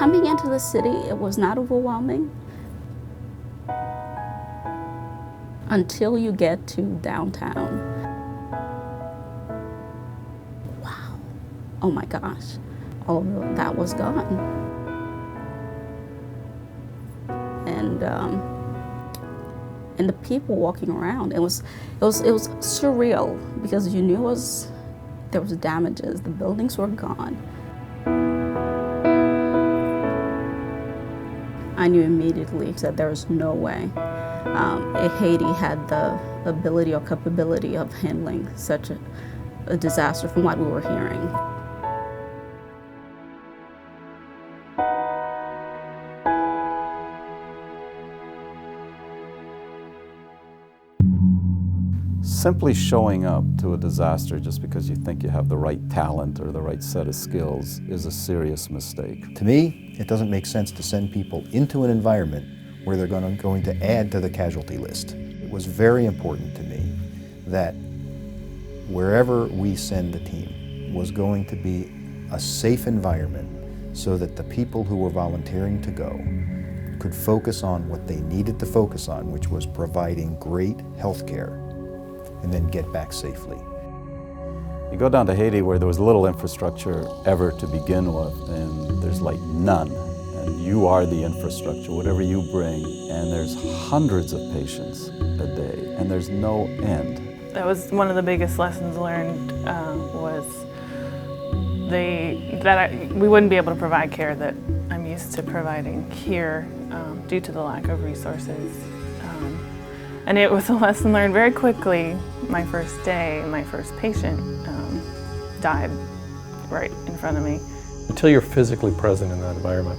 Coming into the city, it was not overwhelming until you get to downtown. Wow, oh my gosh, all of that was gone. And the people walking around, it was surreal, because you knew there was damages, the buildings were gone. I knew immediately that there was no way Haiti had the ability or capability of handling such a disaster from what we were hearing. Simply showing up to a disaster just because you think you have the right talent or the right set of skills is a serious mistake. To me, it doesn't make sense to send people into an environment where they're going to add to the casualty list. It was very important to me that wherever we send the team was going to be a safe environment so that the people who were volunteering to go could focus on what they needed to focus on, which was providing great health care, and then get back safely. You go down to Haiti where there was little infrastructure ever to begin with, and there's like none. And you are the infrastructure, whatever you bring, and there's hundreds of patients a day, and there's no end. That was one of the biggest lessons learned, was we wouldn't be able to provide care that I'm used to providing here due to the lack of resources. And it was a lesson learned very quickly. My first day, my first patient died right in front of me. Until you're physically present in that environment,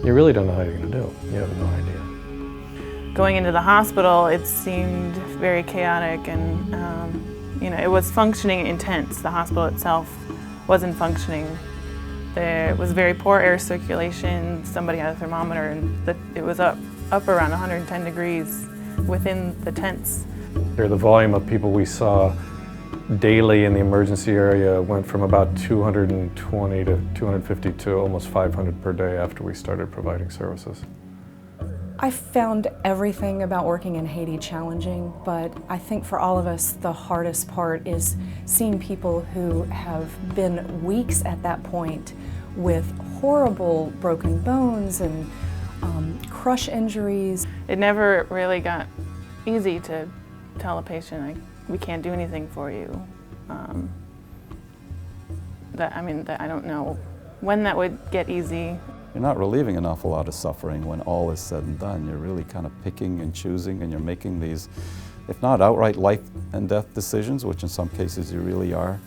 you really don't know how you're going to do. You have no idea. Going into the hospital, it seemed very chaotic, and it was functioning intense. The hospital itself wasn't functioning. There was very poor air circulation. Somebody had a thermometer, and it was up around 110 degrees within the tents. The volume of people we saw daily in the emergency area went from about 220 to 250 to almost 500 per day after we started providing services. I found everything about working in Haiti challenging, but I think for all of us the hardest part is seeing people who have been weeks at that point with horrible broken bones and crush injuries. It never really got easy to tell a patient, we can't do anything for you. I don't know when that would get easy. You're not relieving an awful lot of suffering when all is said and done. You're really kind of picking and choosing, and you're making these, if not outright life and death decisions, which in some cases you really are.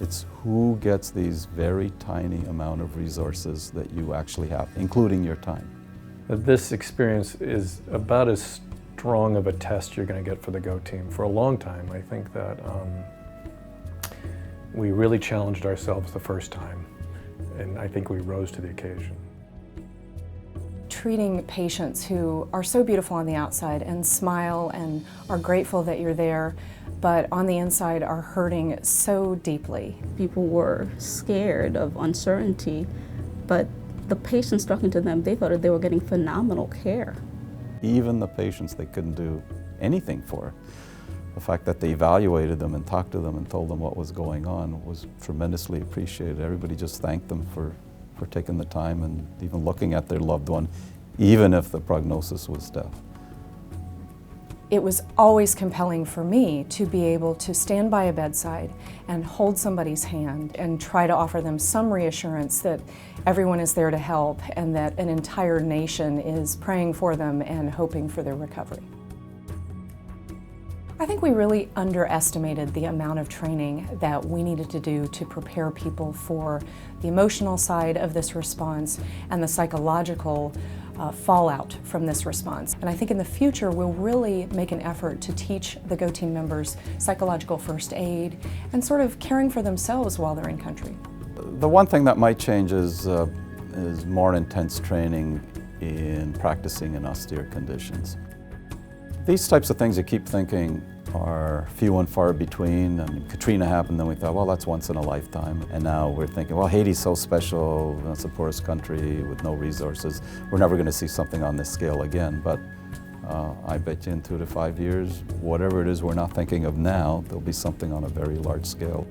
It's who gets these very tiny amount of resources that you actually have, including your time. This experience is about as strong of a test you're going to get for the Go Team. For a long time, I think that we really challenged ourselves the first time, and I think we rose to the occasion. Treating patients who are so beautiful on the outside and smile and are grateful that you're there, but on the inside are hurting so deeply. People were scared of uncertainty, but the patients talking to them, they thought that they were getting phenomenal care. Even the patients they couldn't do anything for, the fact that they evaluated them and talked to them and told them what was going on was tremendously appreciated. Everybody just thanked them for taking the time and even looking at their loved one, even if the prognosis was death. It was always compelling for me to be able to stand by a bedside and hold somebody's hand and try to offer them some reassurance that everyone is there to help and that an entire nation is praying for them and hoping for their recovery. I think we really underestimated the amount of training that we needed to do to prepare people for the emotional side of this response and the psychological fallout from this response. And I think in the future we'll really make an effort to teach the Go Team members psychological first aid and sort of caring for themselves while they're in country. The one thing that might change is more intense training in practicing in austere conditions. These types of things you keep thinking, are few and far between. I mean, Katrina happened, then we thought, well, that's once in a lifetime. And now we're thinking, well, Haiti's so special, it's the poorest country with no resources. We're never going to see something on this scale again. But I bet you in 2 to 5 years, whatever it is we're not thinking of now, there'll be something on a very large scale.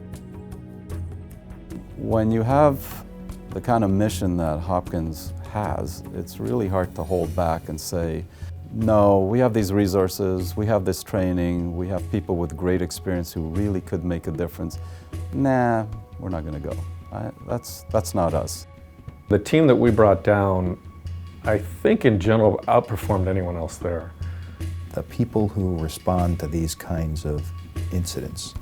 When you have the kind of mission that Hopkins has, it's really hard to hold back and say, no, we have these resources, we have this training, we have people with great experience who really could make a difference. Nah, we're not going to go. That's not us. The team that we brought down, I think in general, outperformed anyone else there. The people who respond to these kinds of incidents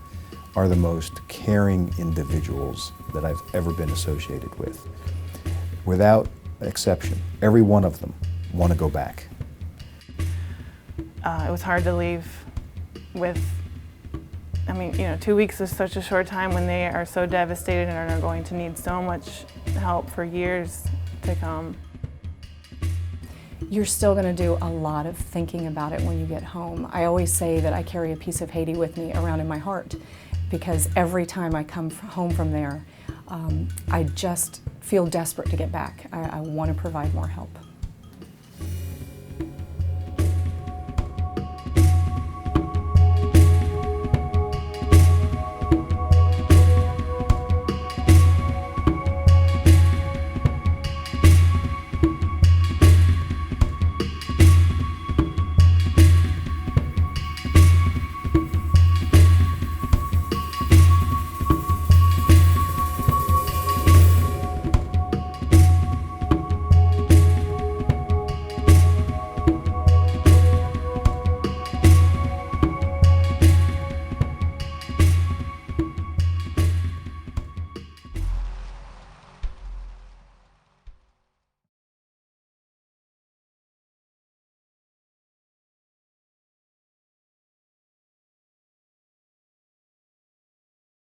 are the most caring individuals that I've ever been associated with. Without exception, every one of them want to go back. It was hard to leave with, 2 weeks is such a short time when they are so devastated and are going to need so much help for years to come. You're still going to do a lot of thinking about it when you get home. I always say that I carry a piece of Haiti with me around in my heart, because every time I come home from there, I just feel desperate to get back. I want to provide more help.